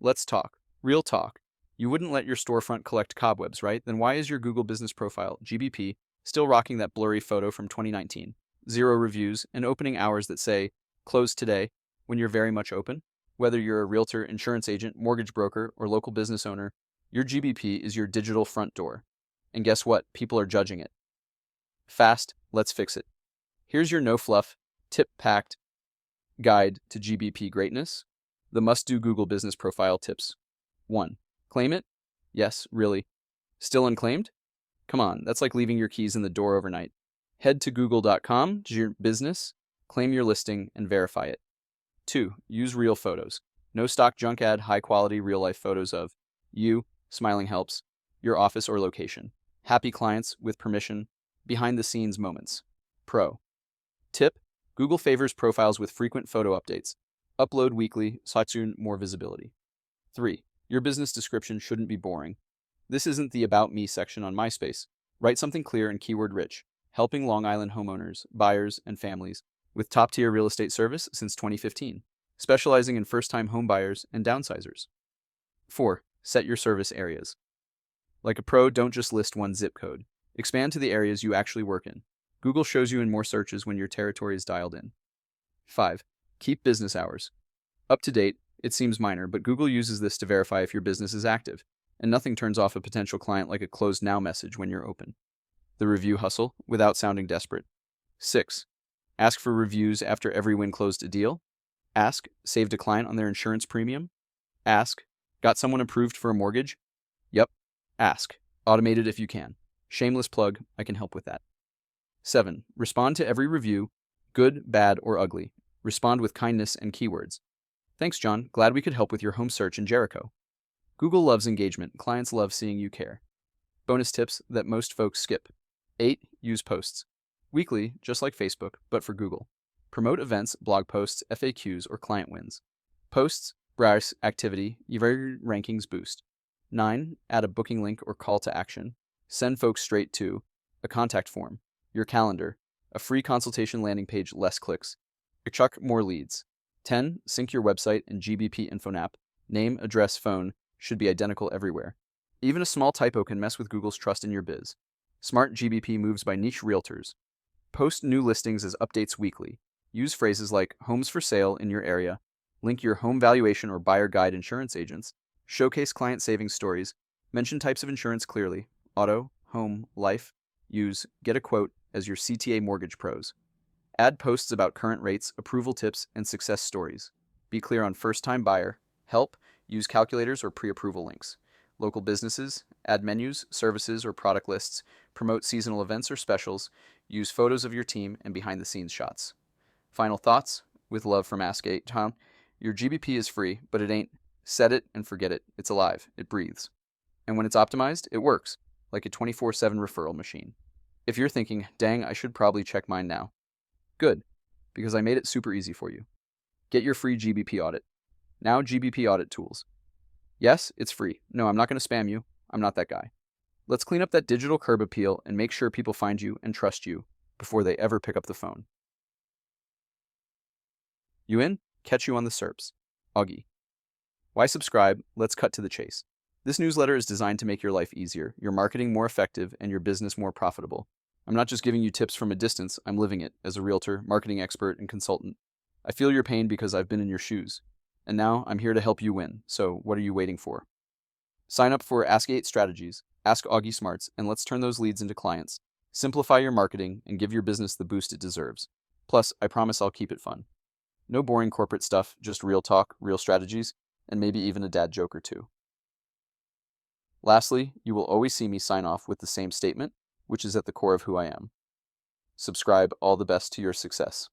Let's talk. Real talk. You wouldn't let your storefront collect cobwebs, right? Then why is your Google Business Profile, GBP, still rocking that blurry photo from 2019? Zero reviews and opening hours that say, closed today, when you're very much open? Whether you're a realtor, insurance agent, mortgage broker, or local business owner, your GBP is your digital front door. And guess what? People are judging it. Fast, let's fix it. Here's your no-fluff, tip-packed guide to GBP greatness. The must-do Google Business Profile tips. 1. Claim it? Yes, really. Still unclaimed? Come on, that's like leaving your keys in the door overnight. Head to google.com to your business, claim your listing, and verify it. 2. Use real photos. No stock junk ad, high-quality real-life photos of you, smiling helps, your office or location. Happy clients with permission, behind-the-scenes moments. Pro. Tip: Google favors profiles with frequent photo updates. Upload weekly, soon more visibility. 3. Your business description shouldn't be boring. This isn't the About Me section on MySpace. Write something clear and keyword-rich, helping Long Island homeowners, buyers, and families with top-tier real estate service since 2015, specializing in first-time home buyers and downsizers. 4. Set your service areas. Like a pro, don't just list one zip code. Expand to the areas you actually work in. Google shows you in more searches when your territory is dialed in. 5. Keep business hours up to date. It seems minor, but Google uses this to verify if your business is active, and nothing turns off a potential client like a closed now message when you're open. The review hustle without sounding desperate. 6. Ask for reviews after every win closed a deal. Ask, saved a client on their insurance premium. Ask, got someone approved for a mortgage? Yep. Ask, automate it if you can. Shameless plug, I can help with that. 7. Respond to every review, good, bad, or ugly. Respond with kindness and keywords. Thanks, John. Glad we could help with your home search in Jericho. Google loves engagement. Clients love seeing you care. Bonus tips that most folks skip. 8. Use posts. Weekly, just like Facebook, but for Google. Promote events, blog posts, FAQs, or client wins. Posts, browse activity, your rankings boost. 9. Add a booking link or call to action. Send folks straight to a contact form, your calendar, a free consultation landing page, less clicks. Chuck more leads. 10. Sync your website and GBP InfoNapp. Name, address, phone should be identical everywhere. Even a small typo can mess with Google's trust in your biz. Smart GBP moves by niche realtors. Post new listings as updates weekly. Use phrases like homes for sale in your area. Link your home valuation or buyer guide insurance agents. Showcase client savings stories. Mention types of insurance clearly. Auto, home, life. Use get a quote as your CTA mortgage pros. Add posts about current rates, approval tips, and success stories. Be clear on first-time buyer. Help. Use calculators or pre-approval links. Local businesses. Add menus, services, or product lists. Promote seasonal events or specials. Use photos of your team and behind-the-scenes shots. Final thoughts? With love from Ask 8 Tom. Your GBP is free, but it ain't. Set it and forget it. It's alive. It breathes. And when it's optimized, it works, like a 24/7 referral machine. If you're thinking, dang, I should probably check mine now. Good, because I made it super easy for you. Get your free GBP audit. Now GBP audit tools. Yes, it's free. No, I'm not going to spam you. I'm not that guy. Let's clean up that digital curb appeal and make sure people find you and trust you before they ever pick up the phone. You in? Catch you on the SERPs. Auggie. Why subscribe? Let's cut to the chase. This newsletter is designed to make your life easier, your marketing more effective, and your business more profitable. I'm not just giving you tips from a distance, I'm living it as a realtor, marketing expert, and consultant. I feel your pain because I've been in your shoes. And now I'm here to help you win, so what are you waiting for? Sign up for Ask 8 Strategies, Ask Auggie Smarts, and let's turn those leads into clients. Simplify your marketing and give your business the boost it deserves. Plus, I promise I'll keep it fun. No boring corporate stuff, just real talk, real strategies, and maybe even a dad joke or two. Lastly, you will always see me sign off with the same statement, which is at the core of who I am. Subscribe. All the best to your success.